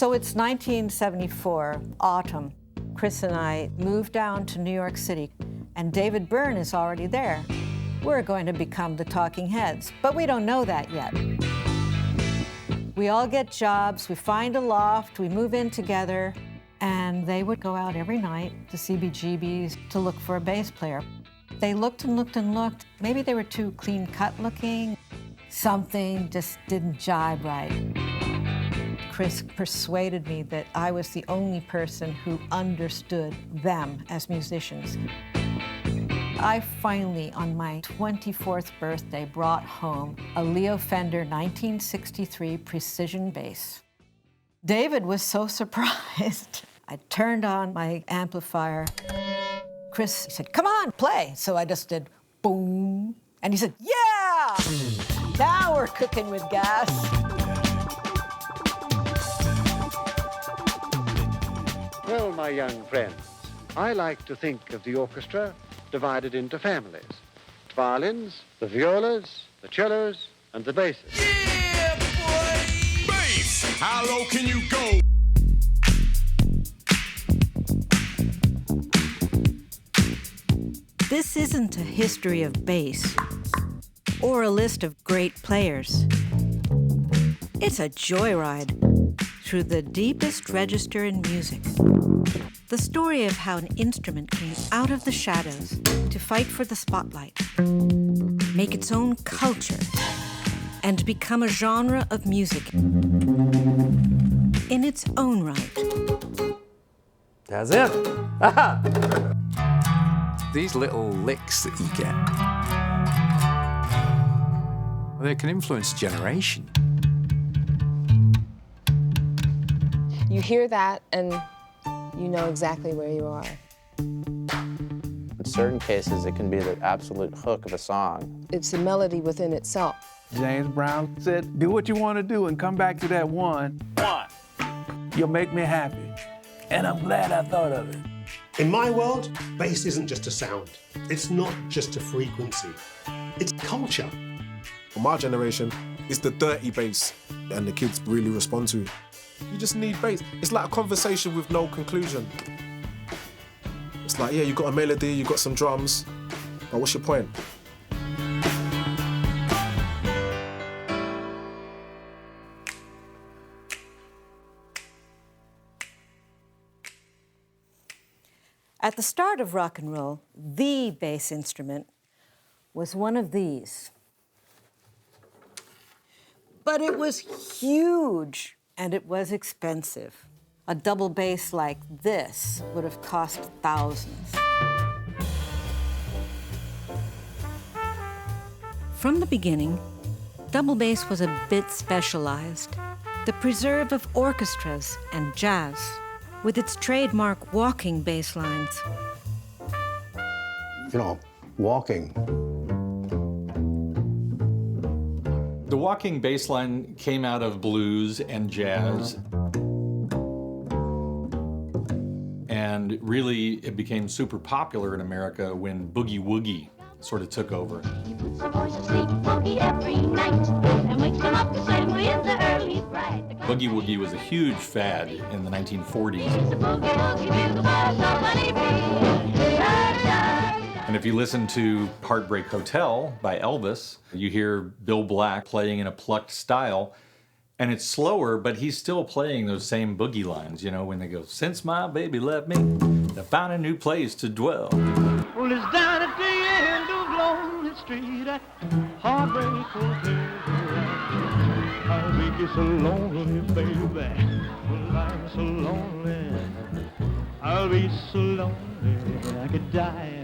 So it's 1974, autumn. Chris and I moved down to New York City, and David Byrne is already there. We're going to become the Talking Heads, but we don't know that yet. We all get jobs, we find a loft, we move in together, and they would go out every night to CBGB's to look for a bass player. They looked and looked and looked. Maybe they were too clean-cut looking. Something just didn't jibe right. Chris persuaded me that I was the only person who understood them as musicians. I finally, on my 24th birthday, brought home a Leo Fender 1963 precision bass. David was so surprised. I turned on my amplifier. Chris said, "Come on, play." So I just did boom. And he said, "Yeah! Now we're cooking with gas." Well, my young friends, I like to think of the orchestra divided into families. The violins, the violas, the cellos, and the basses. Yeah, boy! Bass! How low can you go? This isn't a history of bass or a list of great players. It's a joyride through the deepest register in music. The story of how an instrument came out of the shadows to fight for the spotlight, make its own culture, and become a genre of music in its own right. That's it. Aha! These little licks that you get, they can influence a generation. You hear that and you know exactly where you are. In certain cases, it can be the absolute hook of a song. It's a melody within itself. James Brown said, "Do what you want to do and come back to that one. You'll make me happy." And I'm glad I thought of it. In my world, bass isn't just a sound. It's not just a frequency. It's culture. For my generation, it's the dirty bass, and the kids really respond to it. You just need bass. It's like a conversation with no conclusion. It's like, yeah, you got a melody, you got some drums, but what's your point? At the start of rock and roll, the bass instrument was one of these. But it was huge and it was expensive. A double bass like this would have cost thousands. From the beginning, double bass was a bit specialized, the preserve of orchestras and jazz, with its trademark walking bass lines. You know, walking. The walking bass line came out of blues and jazz. And really, it became super popular in America when boogie woogie sort of took over. He puts the boys to sleep boogie every night and wakes them up to swim with the early fright. Boogie woogie was a huge fad in the 1940s. And if you listen to Heartbreak Hotel by Elvis, you hear Bill Black playing in a plucked style, and it's slower, but he's still playing those same boogie lines, you know, when they go, "Since my baby left me, I found a new place to dwell." Well, it's down at the end of Lonely Street at Heartbreak Hotel. I'll make you so lonely, baby. Well, I'm so lonely. I'll be so lonely I could die.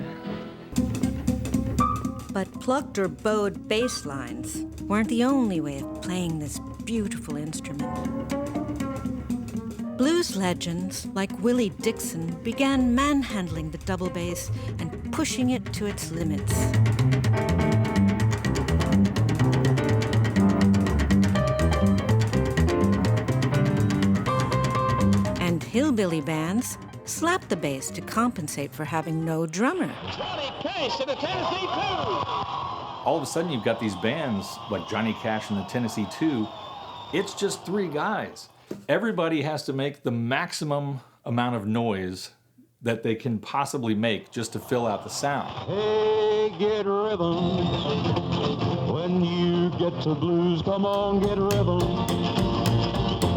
But plucked or bowed bass lines weren't the only way of playing this beautiful instrument. Blues legends like Willie Dixon began manhandling the double bass and pushing it to its limits. And hillbilly bands slapped the bass to compensate for having no drummer. Johnny Cash and the Tennessee 2. All of a sudden, you've got these bands like Johnny Cash and the Tennessee 2. It's just three guys. Everybody has to make the maximum amount of noise that they can possibly make just to fill out the sound. Hey, get rhythm. When you get to blues, come on, get rhythm.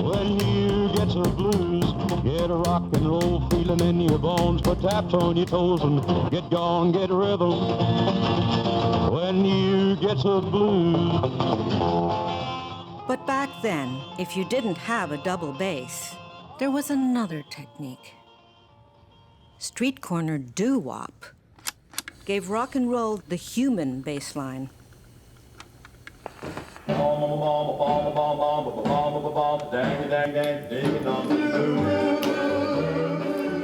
When you get to blues, get a rock and roll feeling in your bones. Put taps on your toes and get gone, get rhythm. When you get to blues. But back then, if you didn't have a double bass, there was another technique. Street corner doo-wop gave rock and roll the human bass line.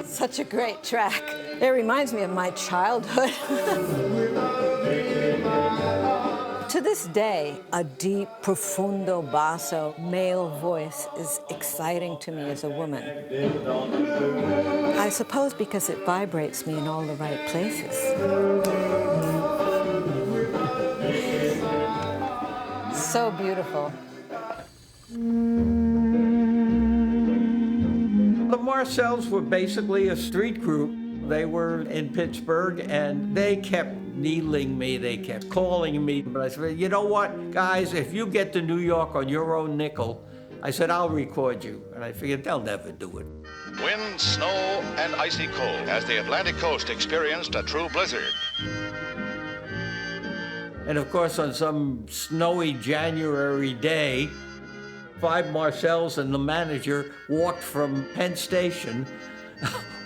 Such a great track. It reminds me of my childhood. To this day, a deep, profundo basso male voice is exciting to me as a woman. I suppose because it vibrates me in all the right places. So beautiful. The Marcels were basically a street group. They were in Pittsburgh, and they kept needling me. They kept calling me. But I said, you know what, guys, if you get to New York on your own nickel, I said, I'll record you. And I figured they'll never do it. Wind, snow, and icy cold as the Atlantic coast experienced a true blizzard. And of course, on some snowy January day, 5 Marcels and the manager walked from Penn Station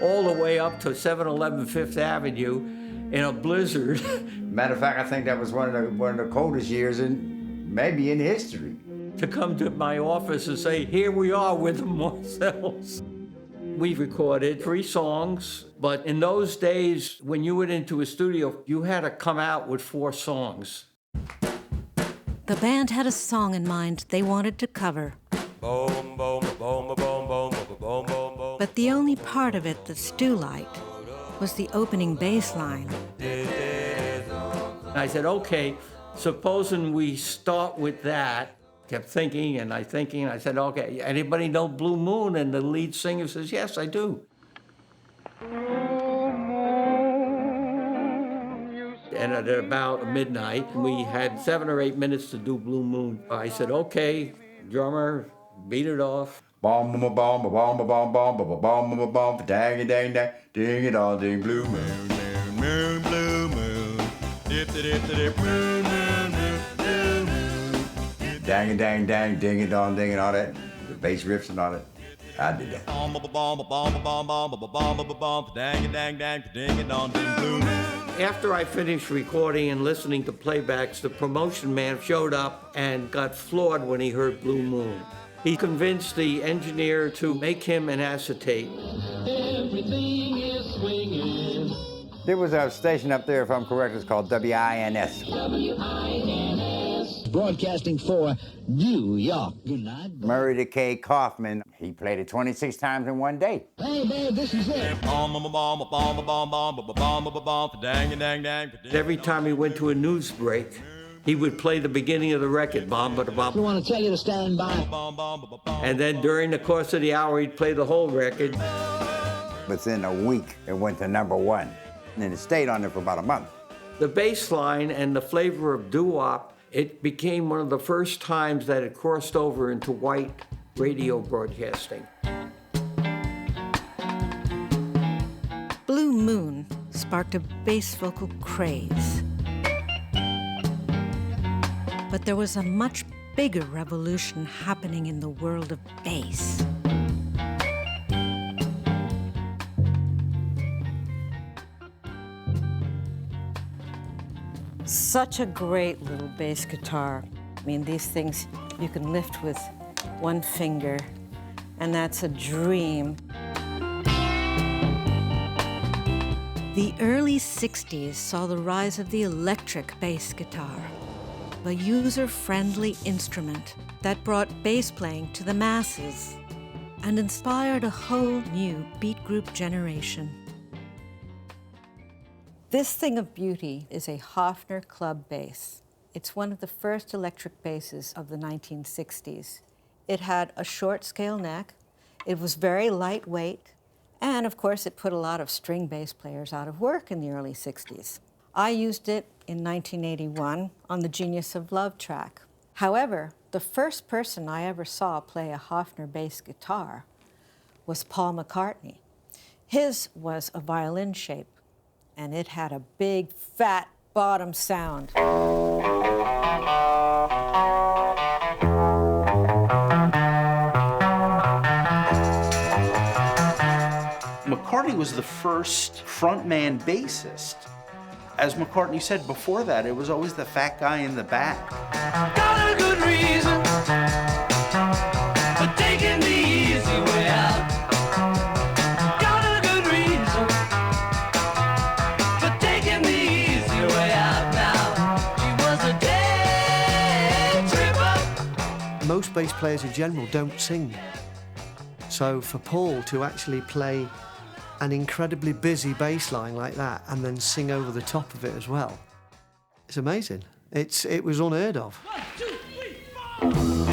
all the way up to 711 Fifth Avenue in a blizzard. Matter of fact, I think that was one of the coldest years maybe in history. To come to my office and say, here we are with the Marcels. We recorded 3 songs, but in those days, when you went into a studio, you had to come out with 4 songs. The band had a song in mind they wanted to cover. But the only part of it that Stu liked was the opening bass line. I said, okay, supposing we start with that. Kept thinking, and I said, okay, anybody know Blue Moon? And the lead singer says, yes, I do. And at about midnight, we had 7 or 8 minutes to do Blue Moon. I said, okay, drummer, beat it off. Bomb, bomb, bomb, bomb, bomb, bomb, bomb, bomb, bomb, dang, dang, dang, ding it all, ding, blue moon, moon, moon, blue moon, dip, dip, dip, moon, moon, moon, blue moon, dang, dang, dang, ding it all, that, the bass riffs and all that. I did that. Bomb, bomb, bomb, bomb, bomb, bomb, bomb, dang, dang, dang, ding it on, ding, blue moon. After I finished recording and listening to playbacks, the promotion man showed up and got floored when he heard Blue Moon. He convinced the engineer to make him an acetate. Everything is swinging. There was a station up there, if I'm correct, it's called WINS. WINS. Broadcasting for New York. Good night. Murray to Kaye Kaufman. He played it 26 times in one day. Hey, man, this is it. Bomb, bomb, bomb, bomb, bomb, bomb, bomb, bomb, dang, dang, dang. Every time he went to a news break, he would play the beginning of the record, bomb, ba, bomb. We want to tell you to stand by. And then during the course of the hour, he'd play the whole record. Within a week, it went to #1. And it stayed on there for about a month. The bass line and the flavor of doo-wop, it became one of the first times that it crossed over into white radio broadcasting. Blue Moon sparked a bass vocal craze. But there was a much bigger revolution happening in the world of bass. Such a great little bass guitar. I mean, these things you can lift with one finger, and that's a dream. The early 60s saw the rise of the electric bass guitar, a user-friendly instrument that brought bass playing to the masses and inspired a whole new beat group generation. This thing of beauty is a Hofner club bass. It's one of the first electric basses of the 1960s. It had a short scale neck. It was very lightweight. And of course, it put a lot of string bass players out of work in the early 60s. I used it in 1981 on the Genius of Love track. However, the first person I ever saw play a Hofner bass guitar was Paul McCartney. His was a violin shape, and it had a big, fat bottom sound. McCartney was the first frontman bassist. As McCartney said before that, it was always the fat guy in the back. Got a good reason for taking the easy way out. Got a good reason for taking the easy way out now. She was a day tripper. Most bass players in general don't sing. So for Paul to actually play an incredibly busy bass line like that and then sing over the top of it as well, it's amazing. It was unheard of. 1, 2, 3, 4.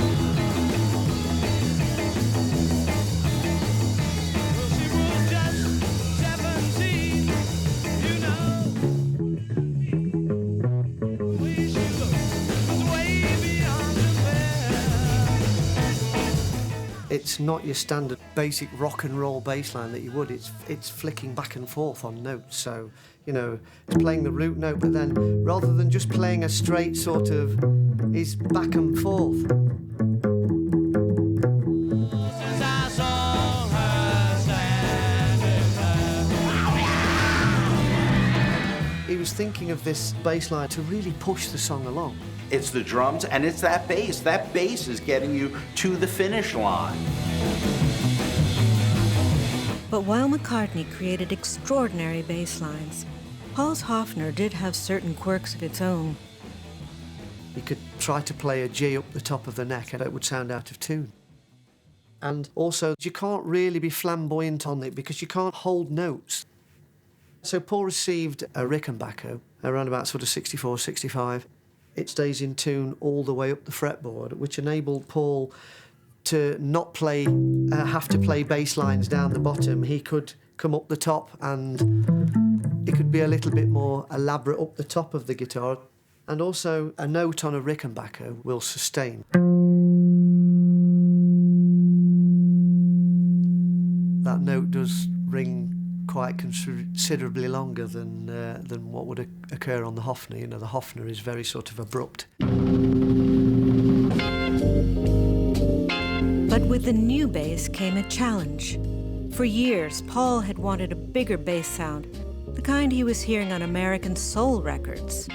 It's not your standard basic rock and roll bass line that you would. It's flicking back and forth on notes. So, you know, it's playing the root note, but then rather than just playing a straight sort of, it's back and forth. He was thinking of this bass line to really push the song along. It's the drums and it's that bass. That bass is getting you to the finish line. But while McCartney created extraordinary bass lines, Paul's Hofner did have certain quirks of its own. You could try to play a G up the top of the neck and it would sound out of tune. And also, you can't really be flamboyant on it because you can't hold notes. So Paul received a Rickenbacker around about sort of 64, 65. It stays in tune all the way up the fretboard, which enabled Paul to not have to play bass lines down the bottom. He could come up the top and it could be a little bit more elaborate up the top of the guitar. And also, a note on a Rickenbacker will sustain. That note does ring quite considerably longer than what would occur on the Hofner. You know, the Hofner is very sort of abrupt. But with the new bass came a challenge. For years, Paul had wanted a bigger bass sound, the kind he was hearing on American soul records.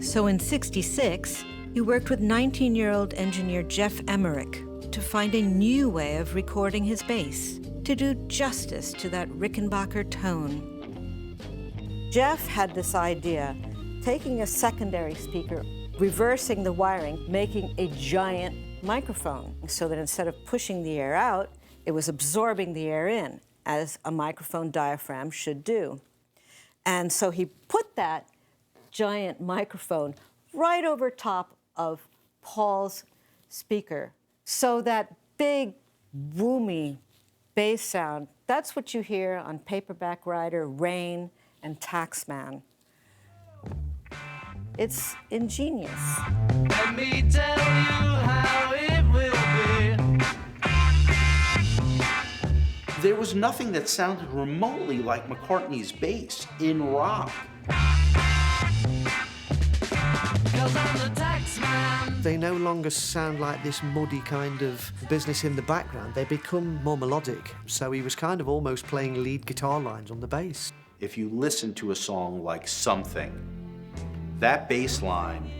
So in '66, he worked with 19-year-old engineer Jeff Emmerich to find a new way of recording his bass, to do justice to that Rickenbacker tone. Jeff had this idea, taking a secondary speaker, reversing the wiring, making a giant microphone, so that instead of pushing the air out, it was absorbing the air in, as a microphone diaphragm should do. And so he put that giant microphone right over top of Paul's speaker, so that big, woomy bass sound, that's what you hear on Paperback Writer, Rain, and Taxman. It's ingenious. Let me tell you how it will be. There was nothing that sounded remotely like McCartney's bass in rock. They no longer sound like this muddy kind of business in the background. They become more melodic. So he was kind of almost playing lead guitar lines on the bass. If you listen to a song like Something, that bass line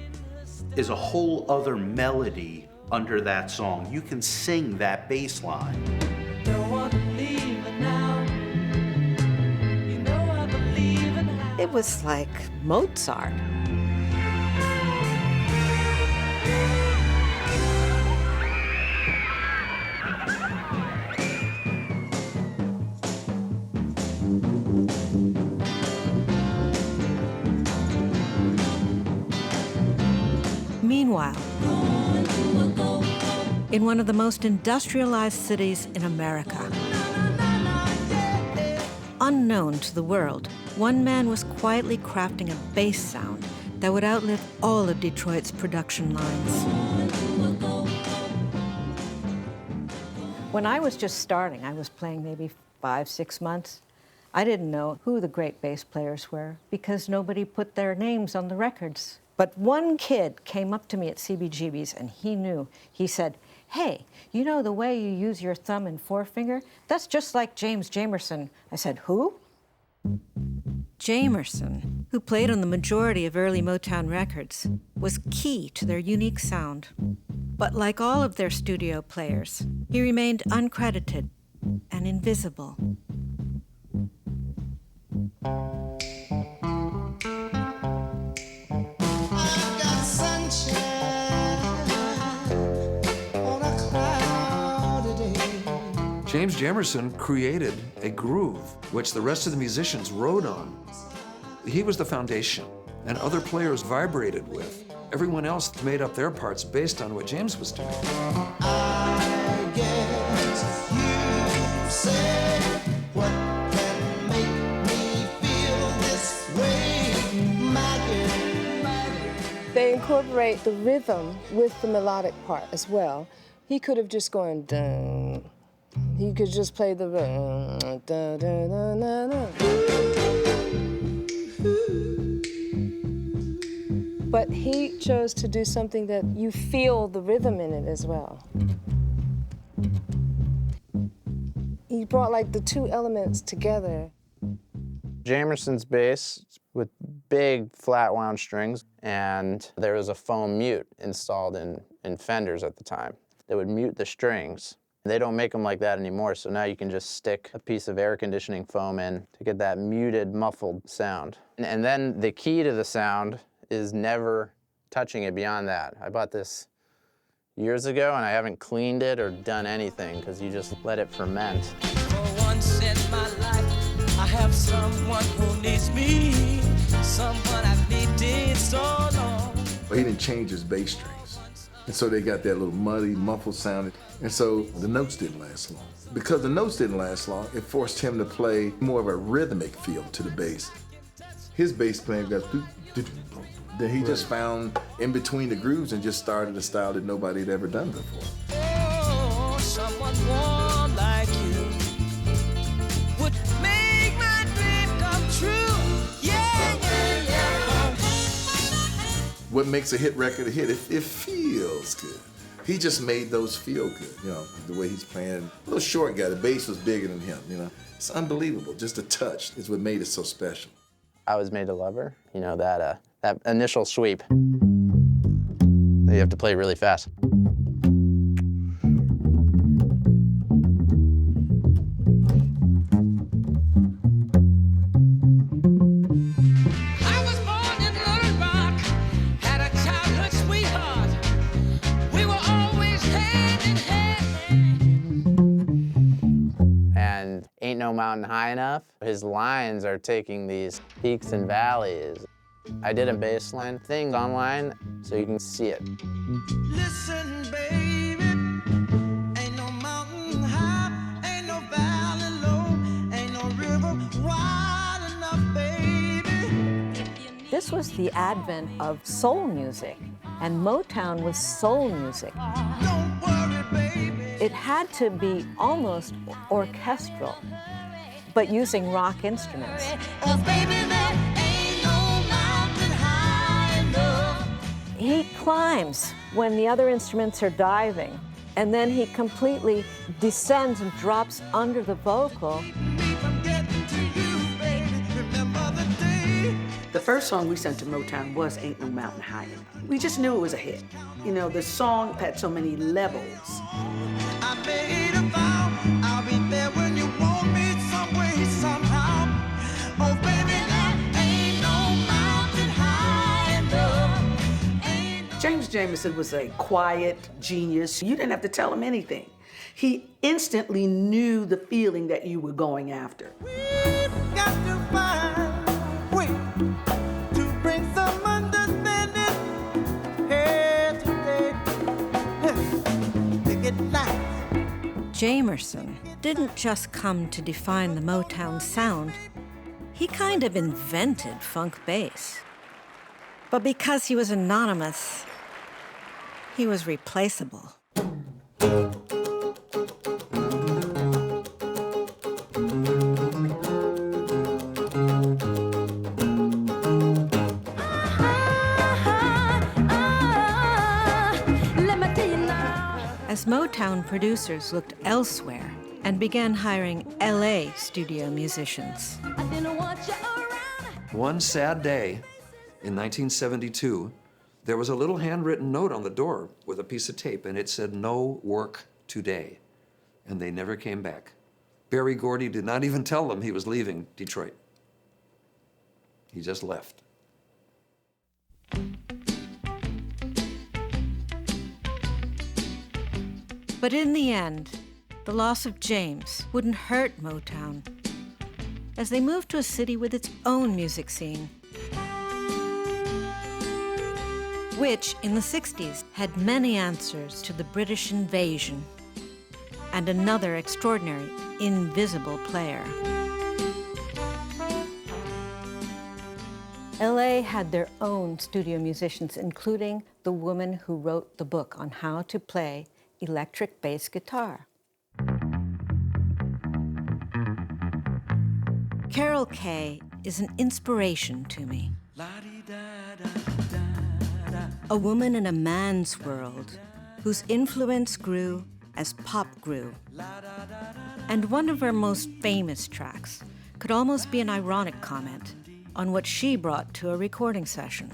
is a whole other melody under that song. You can sing that bass line. It was like Mozart. Meanwhile, in one of the most industrialized cities in America. Unknown to the world, one man was quietly crafting a bass sound that would outlive all of Detroit's production lines. When I was just starting, I was playing maybe 5, 6 months. I didn't know who the great bass players were because nobody put their names on the records. But one kid came up to me at CBGB's and he knew. He said, "Hey, you know the way you use your thumb and forefinger? That's just like James Jamerson." I said, "Who?" Jamerson, who played on the majority of early Motown records, was key to their unique sound. But like all of their studio players, he remained uncredited and invisible. James Jamerson created a groove which the rest of the musicians rode on. He was the foundation, and other players vibrated with. Everyone else made up their parts based on what James was doing. I guess you said what can make me feel this way, my girl. They incorporate the rhythm with the melodic part as well. He could have just gone dun. He could just play the dun, dun, dun, dun, dun, dun. But he chose to do something that you feel the rhythm in it as well. He brought like the two elements together. Jamerson's bass with big flat wound strings, and there was a foam mute installed in Fenders at the time that would mute the strings. They don't make them like that anymore, so now you can just stick a piece of air conditioning foam in to get that muted, muffled sound. And then the key to the sound is never touching it beyond that. I bought this years ago, and I haven't cleaned it or done anything, because you just let it ferment. For once in my life, I have someone who needs me, someone I've needed so long. But he didn't change his bass strings. And so they got that little muddy, muffled sound. And so the notes didn't last long. Because the notes didn't last long, it forced him to play more of a rhythmic feel to the bass. His bass playing got then he just found in between the grooves and just started a style that nobody had ever done before. Oh, someone warm like you would make my dream come true. Yeah, yeah, yeah. What makes a hit record a hit? It feels good. He just made those feel good, you know, the way he's playing. A little short guy, the bass was bigger than him, you know. It's unbelievable. Just a touch is what made it so special. I Was Made to Love Her, you know, that initial sweep. You have to play really fast. Ain't No Mountain High Enough. His lines are taking these peaks and valleys. I did a bass line thing online so you can see it. Listen, baby, ain't no mountain high, ain't no valley low, ain't no river wide enough, baby. This was the advent of soul music, and Motown was soul music. Don't worry, baby. It had to be almost orchestral, but using rock instruments. Oh, baby, there ain't no mountain high enough. He climbs when the other instruments are diving, and then he completely descends and drops under the vocal. The first song we sent to Motown was Ain't No Mountain High Enough. We just knew it was a hit. You know, the song had so many levels. I made a vow, I'll be there when you want me some way, somehow. Oh, baby, there ain't no mountain high enough. James Jamerson was a quiet genius. You didn't have to tell him anything. He instantly knew the feeling that you were going after. We've got to find a way to bring some understanding here today. Pick it Jamerson didn't just come to define the Motown sound, he kind of invented funk bass. But because he was anonymous, he was replaceable. As Motown producers looked elsewhere and began hiring LA studio musicians. One sad day in 1972, there was a little handwritten note on the door with a piece of tape, and it said, "No work today." And they never came back. Berry Gordy did not even tell them he was leaving Detroit. He just left. But in the end, the loss of James wouldn't hurt Motown, as they moved to a city with its own music scene, which in the 60s had many answers to the British invasion and another extraordinary, invisible player. LA had their own studio musicians, including the woman who wrote the book on how to play electric bass guitar. Carol Kaye is an inspiration to me. A woman in a man's world whose influence grew as pop grew. And one of her most famous tracks could almost be an ironic comment on what she brought to a recording session.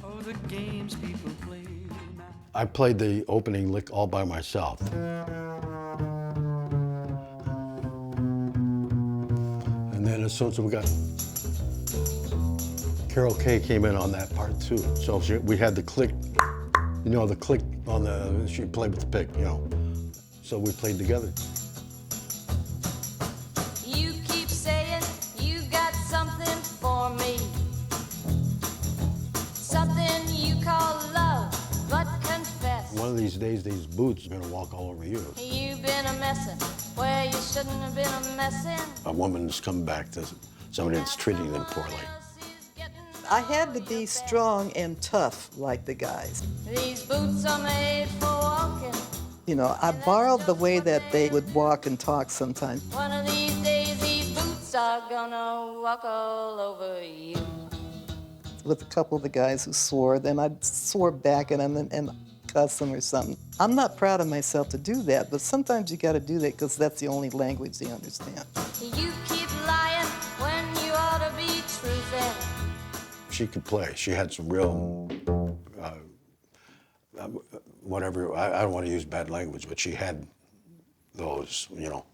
I played the opening lick all by myself. And then as soon as we got, Carol Kaye came in on that part too. So we had the click, you know, the click on the, she played with the pick, you know. So we played together. You keep saying you got something for me. Something you call love, but confess. One of these days, these boots are gonna walk all over you. You've been a messin' where you shouldn't have been a messin'. A woman's come back to somebody that's treating them poorly. I had to be strong and tough like the guys. These boots are made for walking. You know, I borrowed the way that they would walk and talk sometimes. One of these days, these boots are gonna walk all over you. With a couple of the guys who swore, then I'd swore back at them and cuss them or something. I'm not proud of myself to do that, but sometimes you gotta do that because that's the only language they understand. You keep lying when you ought to be truthing. She could play. She had some real, whatever, I don't want to use bad language, but she had those, you know.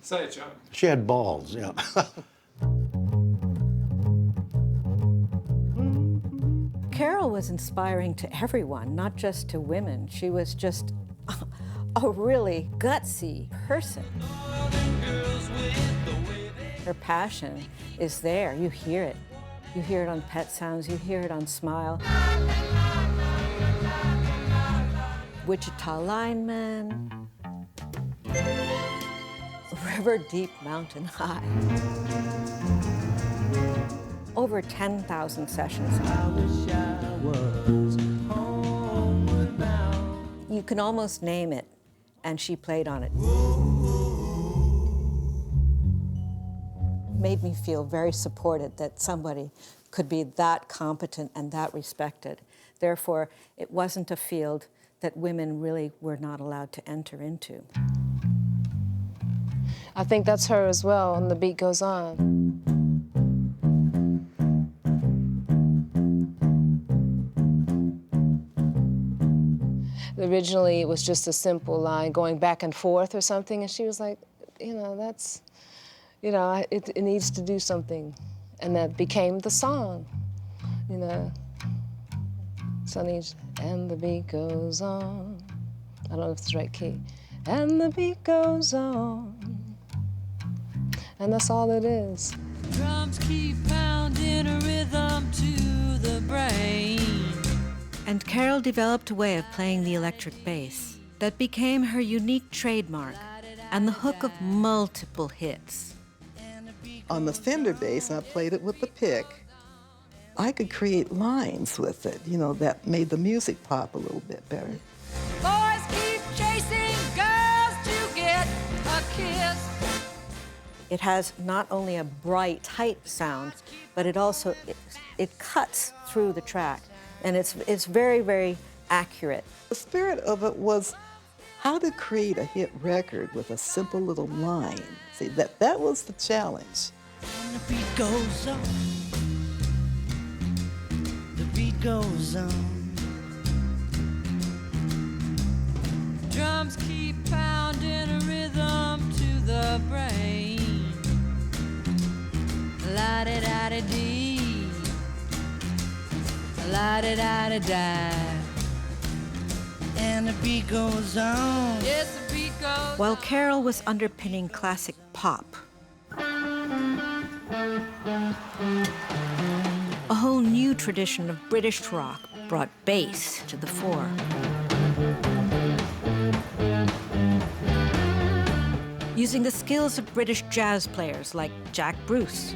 Say it, John. She had balls, you know. Carol was inspiring to everyone, not just to women. She was just a really gutsy person. Her passion is there. You hear it. You hear it on Pet Sounds. You hear it on Smile. Wichita Lineman. River Deep Mountain High. Over 10,000 sessions. You can almost name it, and she played on it. Made me feel very supported that somebody could be that competent and that respected. Therefore, it wasn't a field that women really were not allowed to enter into. I think that's her as well, and the beat goes on. Originally, it was just a simple line going back and forth or something, and she was like, you know, that's, you know, it needs to do something. And that became the song, you know. Sonny, and the beat goes on. I don't know if it's the right key. And the beat goes on. And that's all it is. Drums keep pounding a rhythm to the brain. And Carol developed a way of playing the electric bass that became her unique trademark and the hook of multiple hits. On the Fender bass, and I played it with the pick, I could create lines with it, you know, that made the music pop a little bit better. Boys keep chasing girls to get a kiss. It has not only a bright, tight sound, but it also it cuts through the track, and it's very, very accurate. The spirit of it was how to create a hit record with a simple little line. See, that was the challenge. And the beat goes on. The beat goes on. Drums keep pounding a rhythm to the brain. La-di-da-di-dee. La-di-da-di-da. And the beat goes on. Yes, the beat goes While Carol was underpinning classic pop, a whole new tradition of British rock brought bass to the fore. Using the skills of British jazz players like Jack Bruce.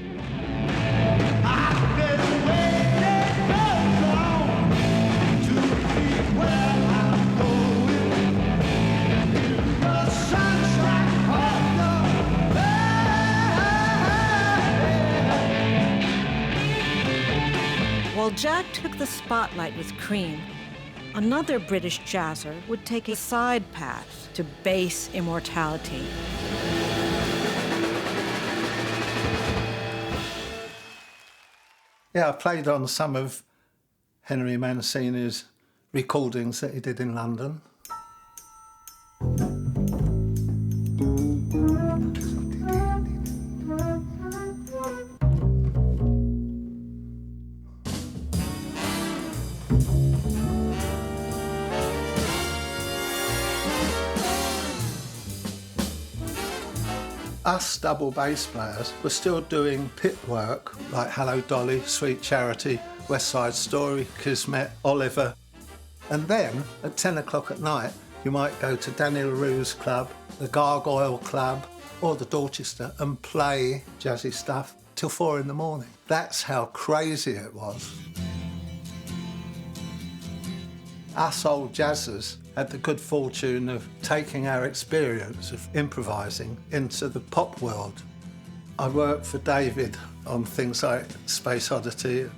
While Jack took the spotlight with Cream, another British jazzer would take a side path to bass immortality. Yeah, I played on some of Henry Mancini's recordings that he did in London. Us double bass players were still doing pit work like Hello Dolly, Sweet Charity, West Side Story, Kismet, Oliver. And then at 10 o'clock at night, you might go to Danny LaRue's club, the Gargoyle Club, or the Dorchester and play jazzy stuff till 4 in the morning. That's how crazy it was. Us old jazzers had the good fortune of taking our experience of improvising into the pop world. I worked for David on things like Space Oddity.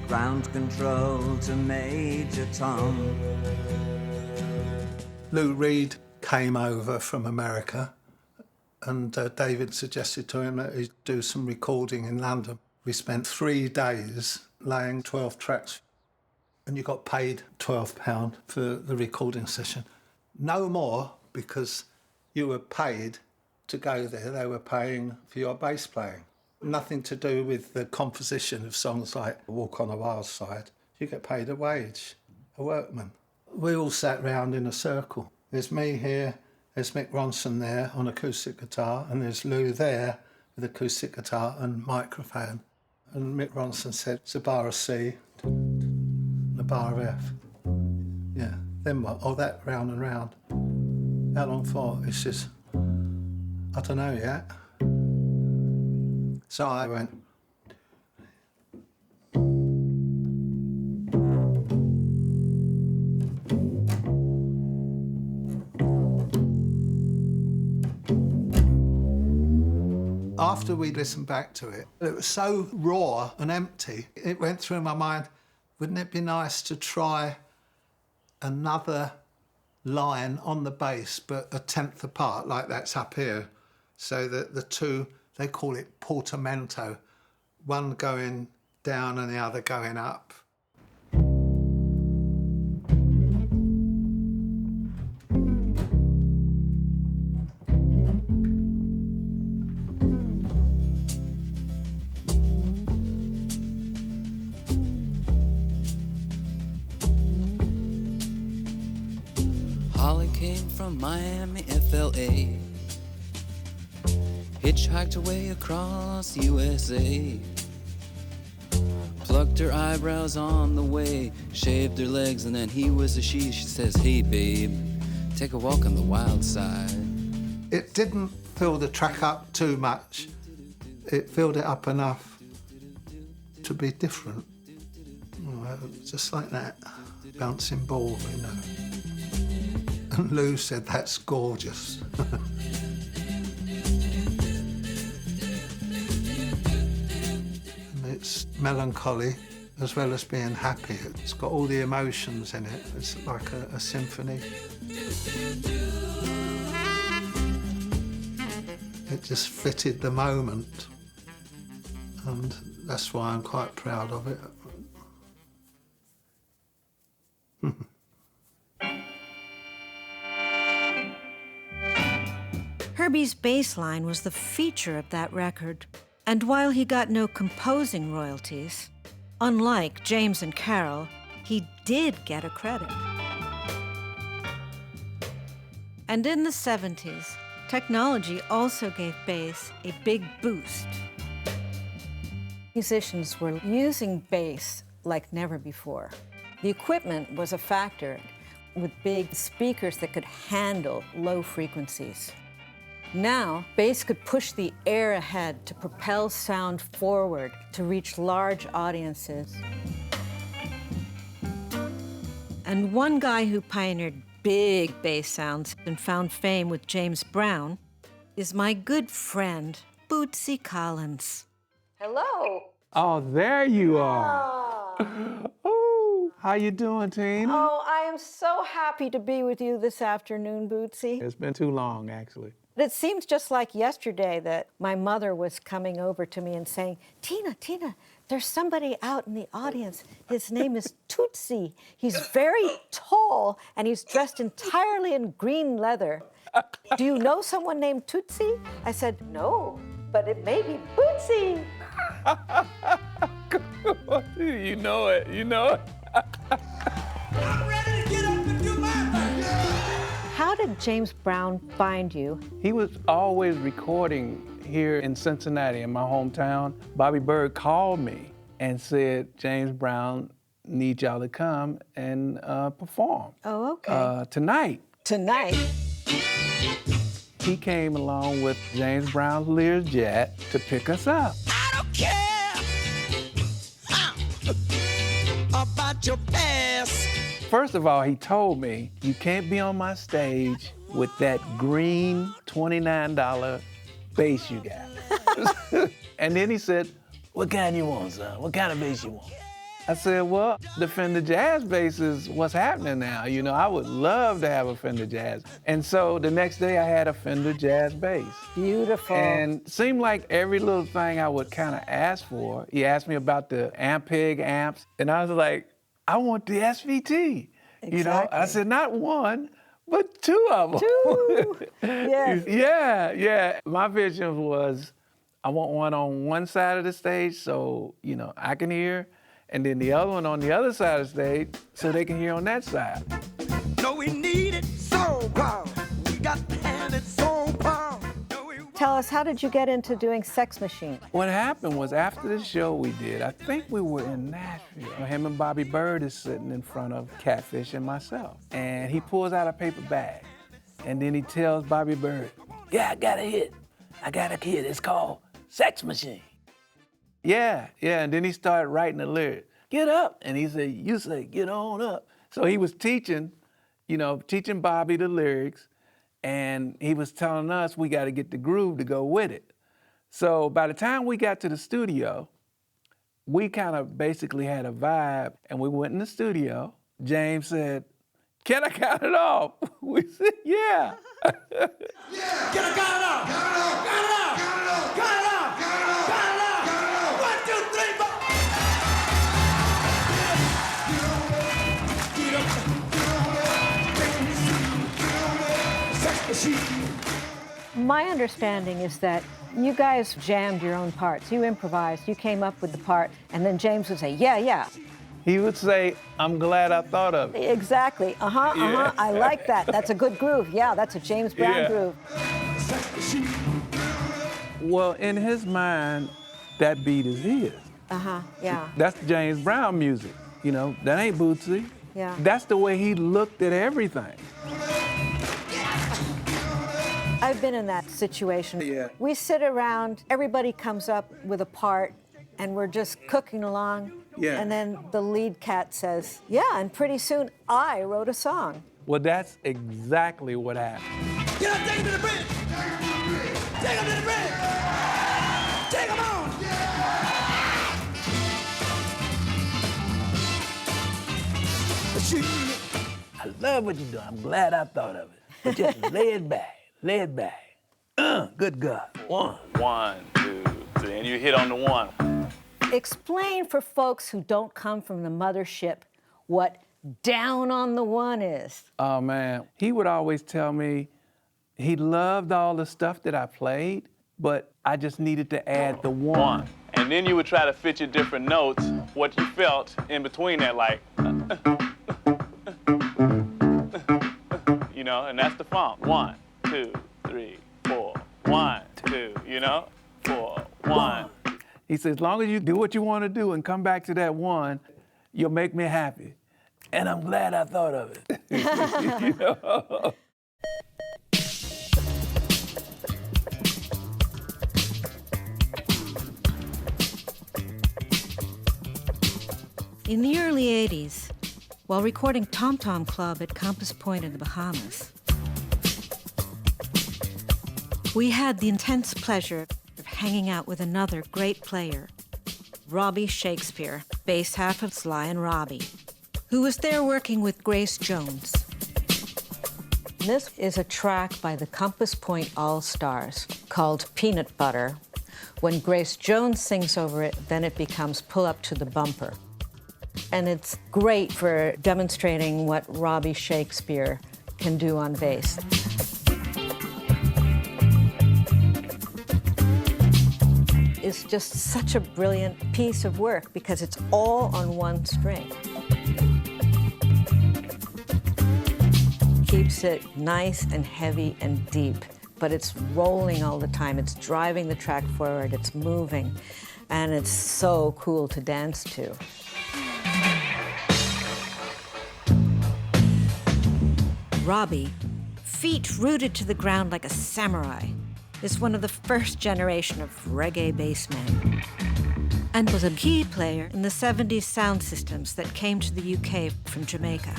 Ground control to Major Tom. Lou Reed came over from America and David suggested to him that he'd do some recording in London. We spent 3 days laying 12 tracks and you got paid £12 for the recording session. No more, because you were paid to go there. They were paying for your bass playing. Nothing to do with the composition of songs like Walk on the Wild Side. You get paid a wage, a workman. We all sat round in a circle. There's me here, there's Mick Ronson there on acoustic guitar, and there's Lou there with acoustic guitar and microphone. And Mick Ronson said, it's a bar of C, a bar of F. Yeah, then what? Oh, that round and round. How long for? It's just, I don't know yet. So I went. After we listened back to it, it was so raw and empty, it went through my mind, wouldn't it be nice to try another line on the bass, but a tenth apart, like that's up here, so that the two, they call it portamento, one going down and the other going up. Holly came from Miami, FLA. Hitchhiked away across USA. Plucked her eyebrows on the way, shaved her legs, and then he was a she. She says, hey babe, take a walk on the wild side. It didn't fill the track up too much. It filled it up enough to be different. Just like that, bouncing ball, you know. And Lou said, that's gorgeous. And it's melancholy as well as being happy. It's got all the emotions in it. It's like a symphony. It just fitted the moment. And that's why I'm quite proud of it. Herbie's bass line was the feature of that record. And while he got no composing royalties, unlike James and Carol, he did get a credit. And in the 70s, technology also gave bass a big boost. Musicians were using bass like never before. The equipment was a factor, with big speakers that could handle low frequencies. Now, bass could push the air ahead to propel sound forward to reach large audiences. And one guy who pioneered big bass sounds and found fame with James Brown is my good friend, Bootsy Collins. Hello. Oh, there you are. Oh, how you doing, Tina? Oh, I am so happy to be with you this afternoon, Bootsy. It's been too long, actually. It seems just like yesterday that my mother was coming over to me and saying, Tina, there's somebody out in the audience. His name is Tootsie. He's very tall, and he's dressed entirely in green leather. Do you know someone named Tootsie? I said, no, but it may be Bootsy. You know it, you know it. I'm ready to get up and do my thing. How did James Brown find you? He was always recording here in Cincinnati, in my hometown. Bobby Bird called me and said, James Brown needs y'all to come and perform. Oh, okay. Tonight. Tonight? He came along with James Brown's Learjet to pick us up. I don't care about your past. First of all, he told me, you can't be on my stage with that green $29 bass you got. And then he said, what kind you want, son? What kind of bass you want? I said, well, the Fender Jazz bass is what's happening now. You know, I would love to have a Fender Jazz. And so the next day I had a Fender Jazz bass. Beautiful. And it seemed like every little thing I would kind of ask for. He asked me about the Ampeg amps, and I was like, I want the SVT. Exactly. You know, I said, not one, but two of them. Two, yes. Yeah. My vision was, I want one on one side of the stage so, you know, I can hear, and then the other one on the other side of the stage so they can hear on that side. No, we need it so power. We got to have it so power. Tell us, how did you get into doing Sex Machine? What happened was after the show we did, I think we were in Nashville. Him and Bobby Bird is sitting in front of Catfish and myself. And he pulls out a paper bag. And then he tells Bobby Bird, yeah, I got a hit. It's called Sex Machine. Yeah. And then he started writing the lyrics. Get up. And he said, you say, get on up. So he was teaching Bobby the lyrics. And he was telling us we got to get the groove to go with it. So by the time we got to the studio, we kind of basically had a vibe, and we went in the studio. James said, can I count it off? We said, yeah. Can I count it off? Count it off. Count it off. Count it off. Count it off. Count it off. 1, 2, 3, 4. My understanding is that you guys jammed your own parts. You improvised, you came up with the part, and then James would say, yeah. He would say, I'm glad I thought of it. Exactly, Yeah. I like that. That's a good groove. Yeah, that's a James Brown groove. Well, in his mind, that beat is his. Yeah. That's James Brown music. You know, that ain't Bootsy. Yeah. That's the way he looked at everything. I've been in that situation. Yeah. We sit around, everybody comes up with a part, and we're just cooking along. Yeah. And then the lead cat says, yeah, and pretty soon I wrote a song. Well, that's exactly what happened. Get up, take him to the bridge. Take him to the bridge. Take him on. I love what you're doing. I'm glad I thought of it. But just lay it back, lay it back. Good God. 1, 2, 3, and you hit on the 1. Explain for folks who don't come from the mothership what down on the 1 is. Oh, man. He would always tell me he loved all the stuff that I played, but I just needed to add the 1. And then you would try to fit your different notes, what you felt in between that, like, you know, and that's the funk. 1, 2, 3, 4. 1, 2, you know? 4, 1. He said, as long as you do what you want to do and come back to that 1, you'll make me happy. And I'm glad I thought of it. You know? In the early 80s, while recording Tom Tom Club at Compass Point in the Bahamas, we had the intense pleasure of hanging out with another great player, Robbie Shakespeare, bass half of Sly and Robbie, who was there working with Grace Jones. This is a track by the Compass Point All-Stars called Peanut Butter. When Grace Jones sings over it, then it becomes Pull Up to the Bumper. And it's great for demonstrating what Robbie Shakespeare can do on bass. It's just such a brilliant piece of work because it's all on 1 string. Keeps it nice and heavy and deep, but it's rolling all the time. It's driving the track forward, it's moving, and it's so cool to dance to. Robbie, feet rooted to the ground like a samurai, is one of the first generation of reggae bassmen and was a key player in the 70s sound systems that came to the UK from Jamaica.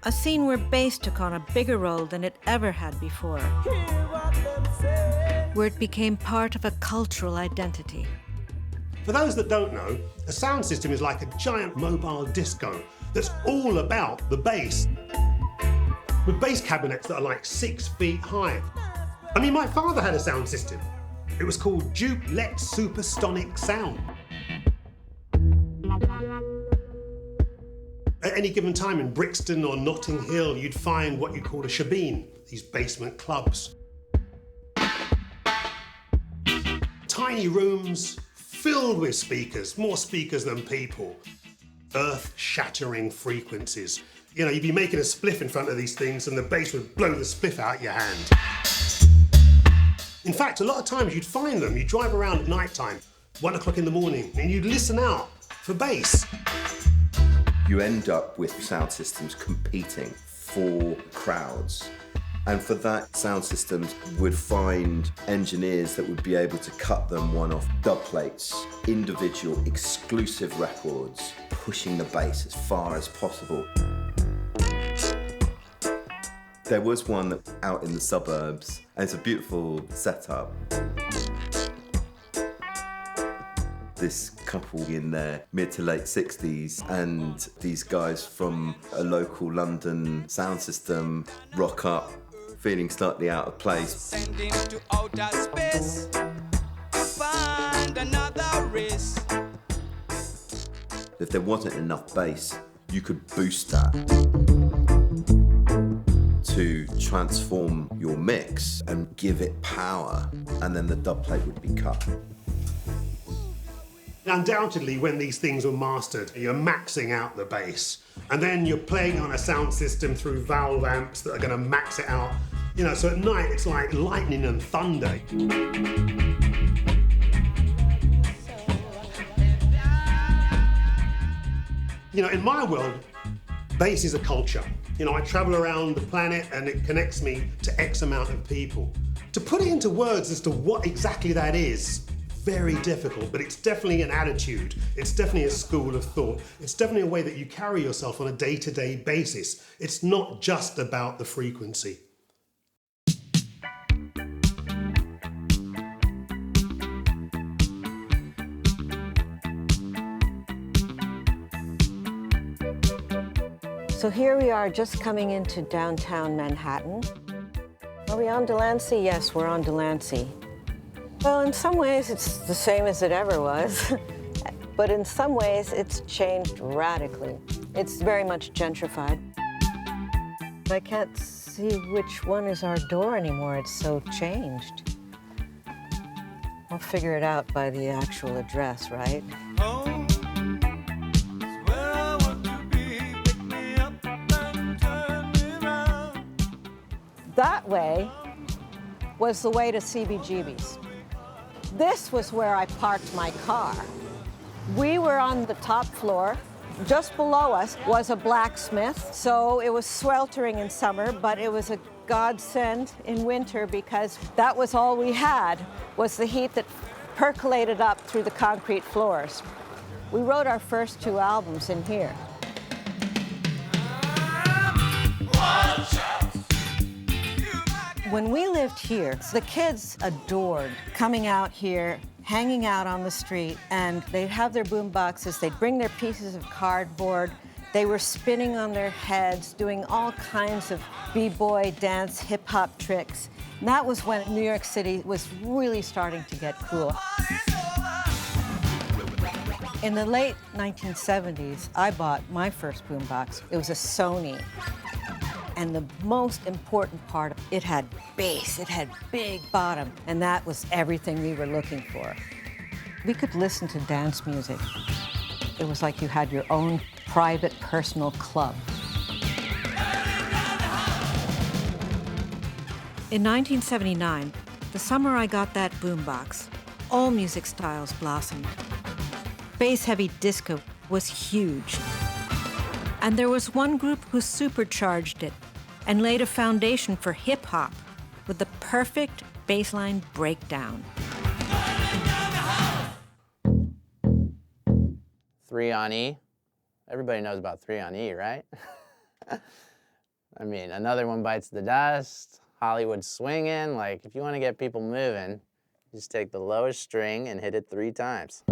A scene where bass took on a bigger role than it ever had before, where it became part of a cultural identity. For those that don't know, a sound system is like a giant mobile disco that's all about the bass, with bass cabinets that are like 6 feet high. I mean, my father had a sound system. It was called Duplex Supersonic Sound. At any given time in Brixton or Notting Hill, you'd find what you call a shebeen, these basement clubs. Tiny rooms filled with speakers, more speakers than people. Earth-shattering frequencies. You know, you'd be making a spliff in front of these things and the bass would blow the spliff out your hand. In fact, a lot of times you'd find them, you'd drive around at night time, 1 o'clock in the morning, and you'd listen out for bass. You end up with sound systems competing for crowds. And for that, sound systems would find engineers that would be able to cut them one-off dub plates, individual exclusive records, pushing the bass as far as possible. There was one that out in the suburbs, and it's a beautiful setup. This couple in their mid to late 60s, and these guys from a local London sound system rock up, feeling slightly out of place. Send him to outer space, find another race. If there wasn't enough bass, you could boost that to transform your mix and give it power, and then the dub plate would be cut. Undoubtedly, when these things were mastered, you're maxing out the bass, and then you're playing on a sound system through valve amps that are going to max it out. You know, so at night it's like lightning and thunder. You know, in my world, bass is a culture. You know, I travel around the planet and it connects me to X amount of people. To put it into words as to what exactly that is, very difficult, but it's definitely an attitude. It's definitely a school of thought. It's definitely a way that you carry yourself on a day-to-day basis. It's not just about the frequency. So here we are just coming into downtown Manhattan. Are we on Delancey? Yes, we're on Delancey. Well, in some ways, it's the same as it ever was. But in some ways, it's changed radically. It's very much gentrified. I can't see which one is our door anymore. It's so changed. I'll figure it out by the actual address, right? That way was the way to CBGB's. This was where I parked my car. We were on the top floor. Just below us was a blacksmith, so it was sweltering in summer, but it was a godsend in winter because that was all we had, was the heat that percolated up through the concrete floors. We wrote our first 2 albums in here. When we lived here, the kids adored coming out here, hanging out on the street, and they'd have their boom boxes, they'd bring their pieces of cardboard, they were spinning on their heads, doing all kinds of b-boy dance, hip-hop tricks. And that was when New York City was really starting to get cool. In the late 1970s, I bought my first boombox. It was a Sony. And the most important part, it had bass, it had big bottom, and that was everything we were looking for. We could listen to dance music. It was like you had your own private, personal club. In 1979, the summer I got that boombox, all music styles blossomed. Bass-heavy disco was huge. And there was one group who supercharged it and laid a foundation for hip-hop with the perfect bassline breakdown. 3 on E. Everybody knows about 3 on E, right? I mean, Another One Bites the Dust, Hollywood Swingin'. Like, if you want to get people moving, just take the lowest string and hit it 3 times.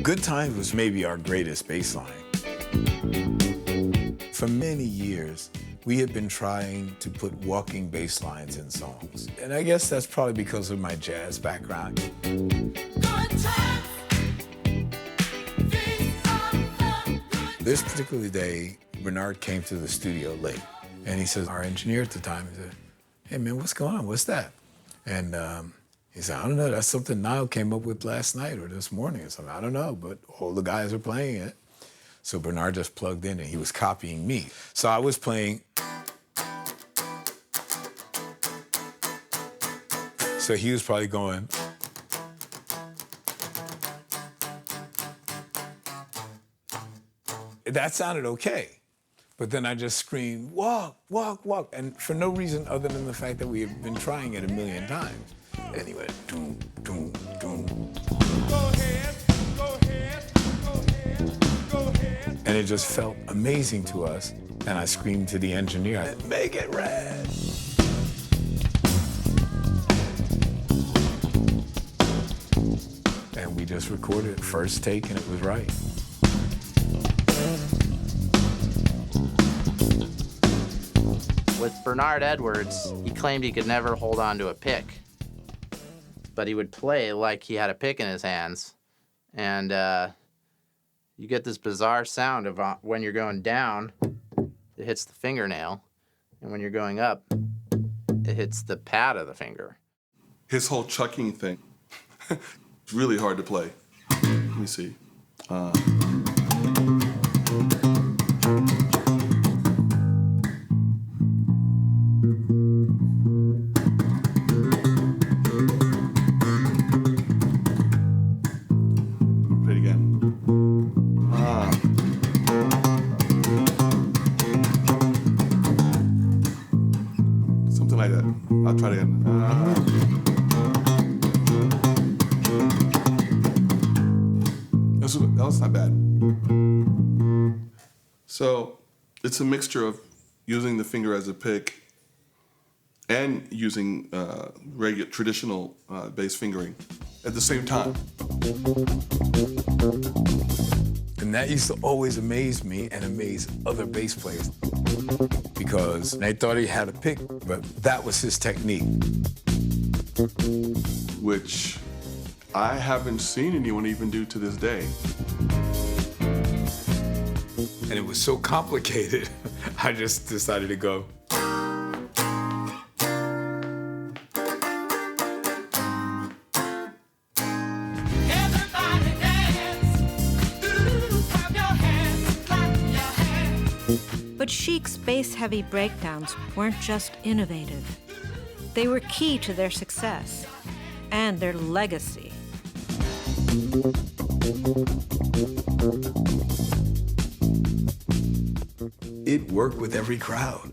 Good Times was maybe our greatest bass line. For many years, we had been trying to put walking bass lines in songs. And I guess that's probably because of my jazz background. This particular day, Bernard came to the studio late, and he says, our engineer at the time, he said, hey man, what's going on? What's that? And he said, I don't know, that's something Nile came up with last night or this morning or something. I don't know, but all the guys are playing it. So Bernard just plugged in and he was copying me. So I was playing. So he was probably going. That sounded okay. But then I just screamed, walk, walk, walk. And for no reason other than the fact that we had been trying it 1,000,000 times. And he went, doom, doom, doom. Go ahead, go ahead, go ahead, go ahead. And it just felt amazing to us. And I screamed to the engineer, make it red. And we just recorded it, first take, and it was right. With Bernard Edwards, he claimed he could never hold on to a pick. But he would play like he had a pick in his hands. And you get this bizarre sound of when you're going down, it hits the fingernail. And when you're going up, it hits the pad of the finger. His whole chucking thing, it's really hard to play. Let me see. Play it again. Something like that. I'll try it again. That was not bad. So it's a mixture of using the finger as a pick and using regular traditional bass fingering at the same time. And that used to always amaze me and amaze other bass players because they thought he had a pick, but that was his technique. Which I haven't seen anyone even do to this day. And it was so complicated, I just decided to go. But Chic's bass-heavy breakdowns weren't just innovative. They were key to their success and their legacy. It worked with every crowd,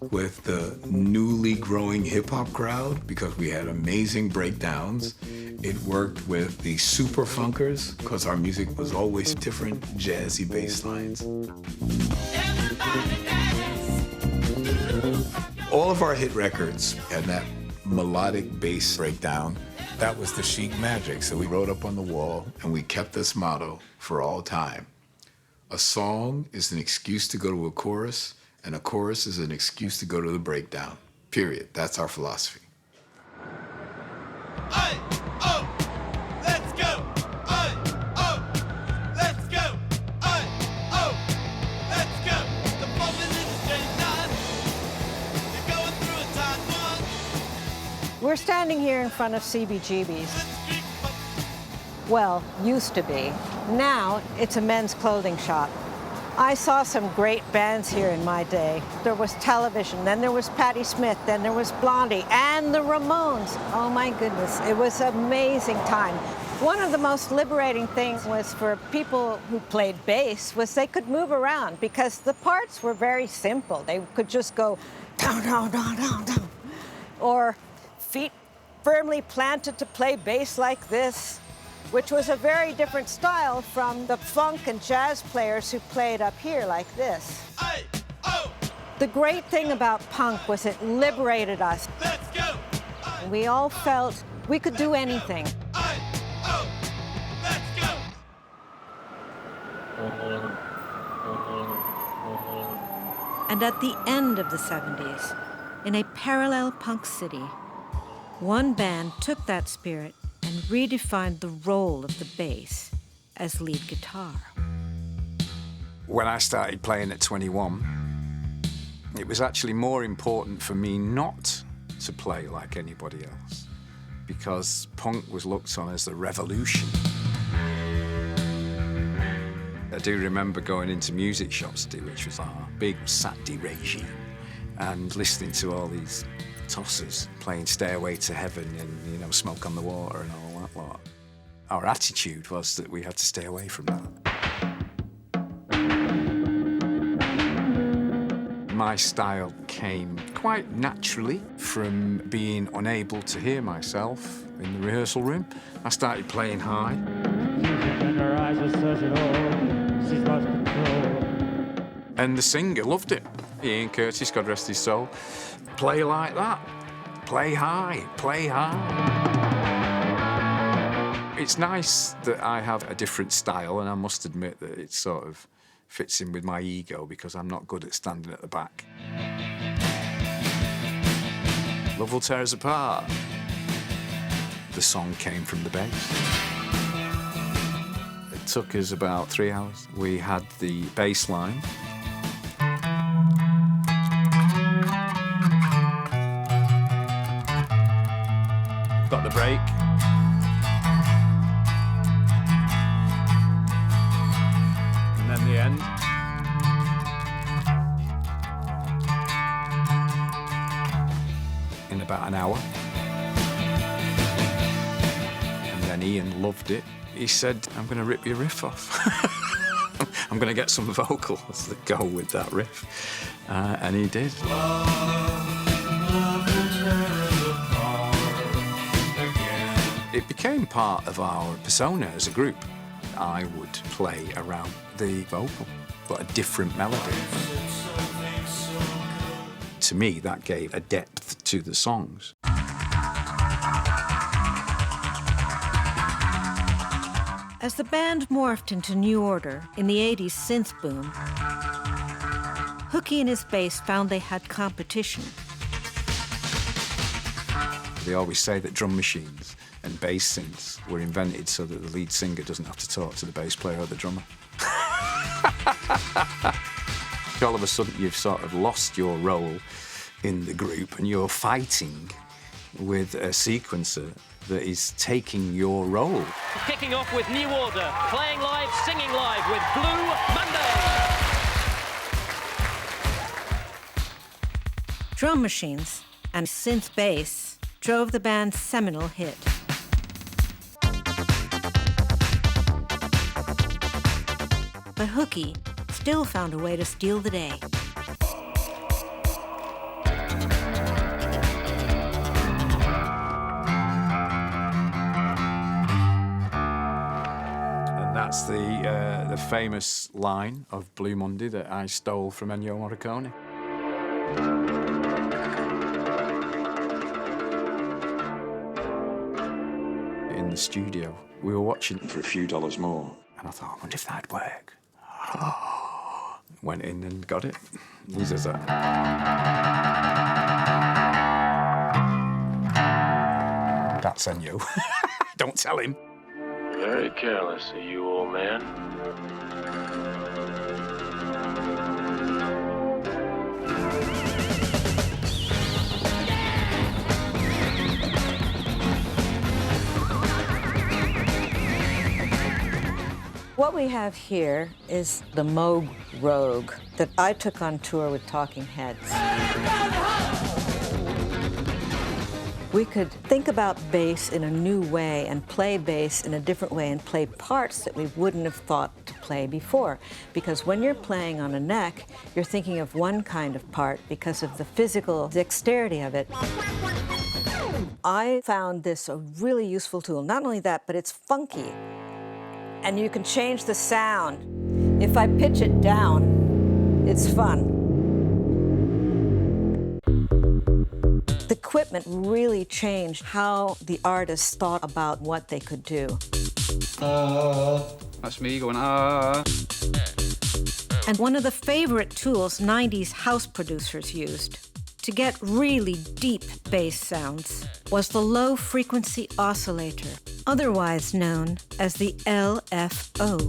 with the newly growing hip-hop crowd, because we had amazing breakdowns. It worked with the super funkers, because our music was always different, jazzy bass lines. All of our hit records had that melodic bass breakdown. That was the Chic magic, so we wrote up on the wall, and we kept this motto for all time. A song is an excuse to go to a chorus, and a chorus is an excuse to go to the breakdown. Period. That's our philosophy. Let's go! Let's go! Let's go! The moment is straight line. You're going through a tight one. We're standing here in front of CBGB's. Well, used to be. Now, it's a men's clothing shop. I saw some great bands here in my day. There was Television, then there was Patti Smith, then there was Blondie, and the Ramones. Oh my goodness, it was an amazing time. One of the most liberating things was for people who played bass was they could move around because the parts were very simple. They could just go down, down, down, down, down. Or feet firmly planted to play bass like this, which was a very different style from the funk and jazz players who played up here like this. The great thing about punk was it liberated us. Let's go! We all felt we could do anything. Let's go! And at the end of the 70s, in a parallel punk city, one band took that spirit and redefined the role of the bass as lead guitar. When I started playing at 21, it was actually more important for me not to play like anybody else, because punk was looked on as the revolution. I do remember going into music shops, which was our big Saturday regime, and listening to all these tossers playing Stairway to Heaven and, you know, Smoke on the Water and all that lot. Our attitude was that we had to stay away from that. My style came quite naturally from being unable to hear myself in the rehearsal room. I started playing high. And the singer loved it. Ian Curtis, God rest his soul. Play like that. Play high, play high. It's nice that I have a different style, and I must admit that it sort of fits in with my ego because I'm not good at standing at the back. Love Will Tear Us Apart. The song came from the bass. It took us about 3 hours. We had the bass line. Got the break. And then the end. about an hour. And then Ian loved it. He said, I'm going to rip your riff off. I'm going to get some vocals that go with that riff. And he did. It became part of our persona as a group. I would play around the vocal, but a different melody. To me, that gave a depth to the songs. As the band morphed into New Order in the 80s synth boom, Hooky and his bass found they had competition. They always say that drum machines and bass synths were invented so that the lead singer doesn't have to talk to the bass player or the drummer. All of a sudden, you've sort of lost your role in the group and you're fighting with a sequencer that is taking your role. Kicking off with New Order, playing live, singing live with Blue Monday. Drum machines and synth bass drove the band's seminal hit. But Hooky still found a way to steal the day. And that's the famous line of Blue Monday that I stole from Ennio Morricone. In the studio, we were watching for a few dollars more, and I thought, I wonder if that'd work. Went in and got it. He says that. That's Ennio. Don't tell him. Very careless of you, old man. What we have here is the Moog Rogue that I took on tour with Talking Heads. We could think about bass in a new way and play bass in a different way and play parts that we wouldn't have thought to play before. Because when you're playing on a neck, you're thinking of one kind of part because of the physical dexterity of it. I found this a really useful tool. Not only that, but it's funky. And you can change the sound. If I pitch it down, it's fun. The equipment really changed how the artists thought about what they could do. That's me going, And one of the favorite tools 90s house producers used to get really deep bass sounds was the low-frequency oscillator, otherwise known as the LFO.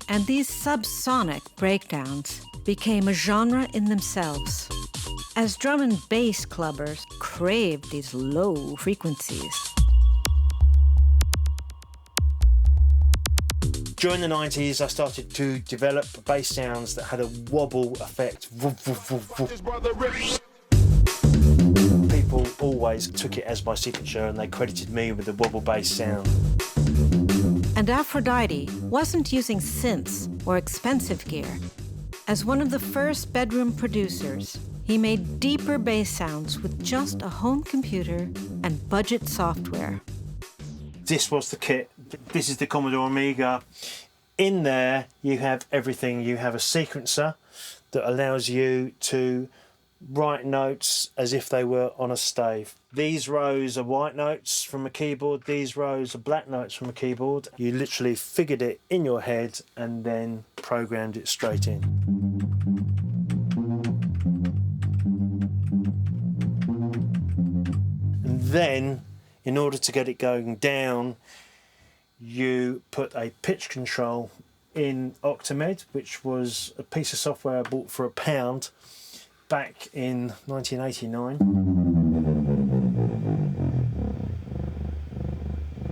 And these subsonic breakdowns became a genre in themselves, as drum and bass clubbers craved these low frequencies. During the 90s, I started to develop bass sounds that had a wobble effect. People always took it as my signature and they credited me with the wobble bass sound. And Aphrodite wasn't using synths or expensive gear. As one of the first bedroom producers, he made deeper bass sounds with just a home computer and budget software. This was the kit. This is the Commodore Amiga. In there, you have everything. You have a sequencer that allows you to write notes as if they were on a stave. These rows are white notes from a keyboard. These rows are black notes from a keyboard. You literally figured it in your head and then programmed it straight in. And then, in order to get it going down, you put a pitch control in Octamed, which was a piece of software I bought for £1 back in 1989.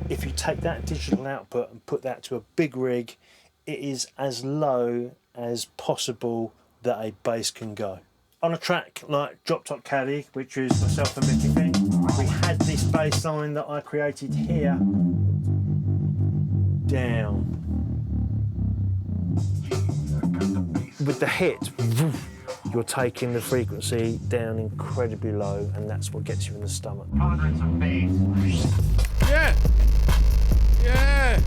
If you take that digital output and put that to a big rig, it is as low as possible that a bass can go. On a track like Drop Top Caddy, which was myself and Mickey Fink, we had this bass line that I created here, down. With the hit, you're taking the frequency down incredibly low, and that's what gets you in the stomach. Yeah. Yeah.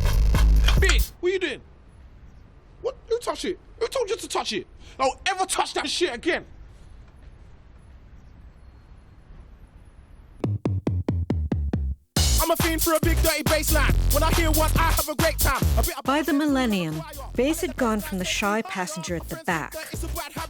Bitch, what you doing? What? Who touched it? Who told you to touch it? Don't ever touch that shit again. I'm a fiend for a big dirty bass line. When I hear one, I have a great time. By the millennium, bass had gone from the shy passenger at the back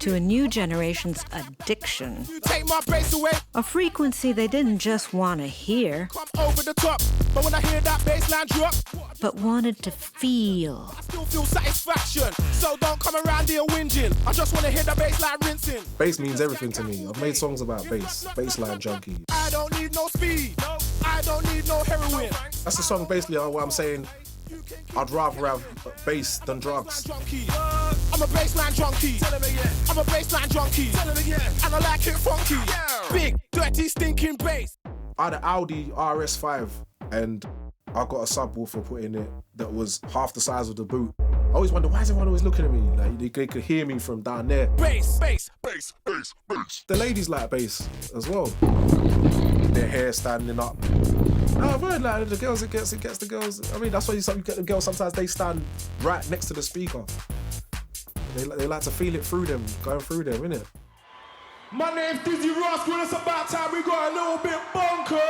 to a new generation's addiction. Take my bass away. A frequency they didn't just want to hear, Over the top. But when I hear that bass line drop, but wanted to feel. I still feel satisfaction. So don't come around here whinging. I just want to hear the bass line rinsing. Bass means everything to me. I've made songs about bass, bassline junkie. I don't need no speed. I don't need no heroin. That's the song basically what I'm saying. I'd rather have bass than drugs. I'm a bassline junkie. I'm a bassline junkie. And I like it funky. Big, dirty, stinking bass. I had an Audi RS5 and I got a subwoofer put in it that was half the size of the boot. I always wonder, why is everyone always looking at me? Like, they could hear me from down there. Bass, bass, bass, bass, bass. The ladies like bass as well. Their hair standing up. No, I've heard like the girls, it gets the girls. I mean, that's why you get the girls, sometimes they stand right next to the speaker. They like to feel it through them, going through them, innit? My name's Dizzee Rascal, it's about time we got a little bit bonkers.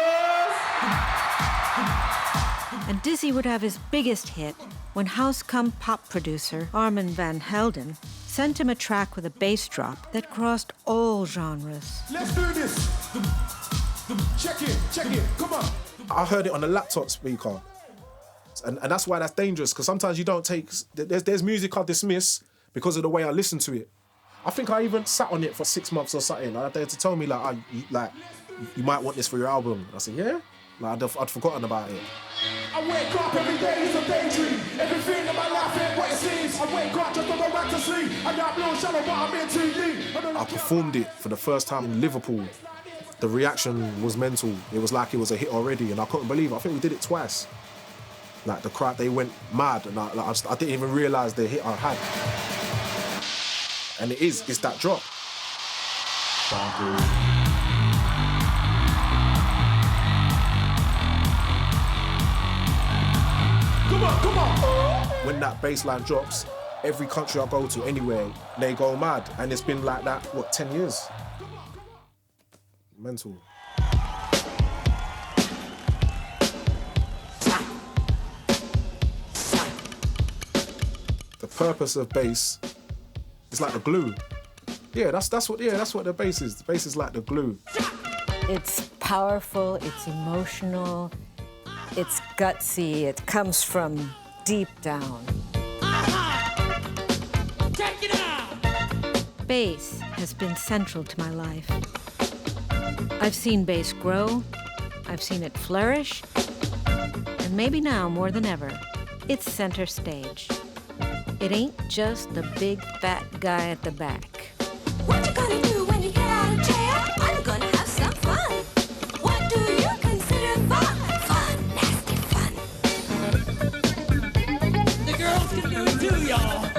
And Dizzee would have his biggest hit when house-cum-pop producer Armand Van Helden sent him a track with a bass drop that crossed all genres. Let's do this. Check it, come on. I heard it on a laptop speaker. And that's why that's dangerous, because sometimes you don't take... There's music I dismiss because of the way I listen to it. I think I even sat on it for 6 months or something. Like, they had to tell me, you might want this for your album. I said, yeah? Like, I'd forgotten about it. I wake up every day, it's a daydream. Everything in my life ain't what it seems. I wake up just to go back to sleep. I got blue shallow, but I'm in too deep. I performed it for the first time in Liverpool. The reaction was mental. It was like it was a hit already, and I couldn't believe it. I think we did it twice. Like, the crowd, they went mad, and I didn't even realise the hit I had. And it's that drop. Come on. When that bass line drops, every country I go to, anywhere, they go mad. And it's been like that, 10 years? Mental. The purpose of bass is like the glue. Yeah, that's what the bass is. The bass is like the glue. It's powerful, it's emotional, it's gutsy, it comes from deep down. Check it out! Bass has been central to my life. I've seen bass grow, I've seen it flourish, and maybe now more than ever, it's center stage. It ain't just the big fat guy at the back. What you gonna do when you get out of jail? I'm gonna have some fun. What do you consider fun? Fun, nasty fun. The girls can do it too, y'all.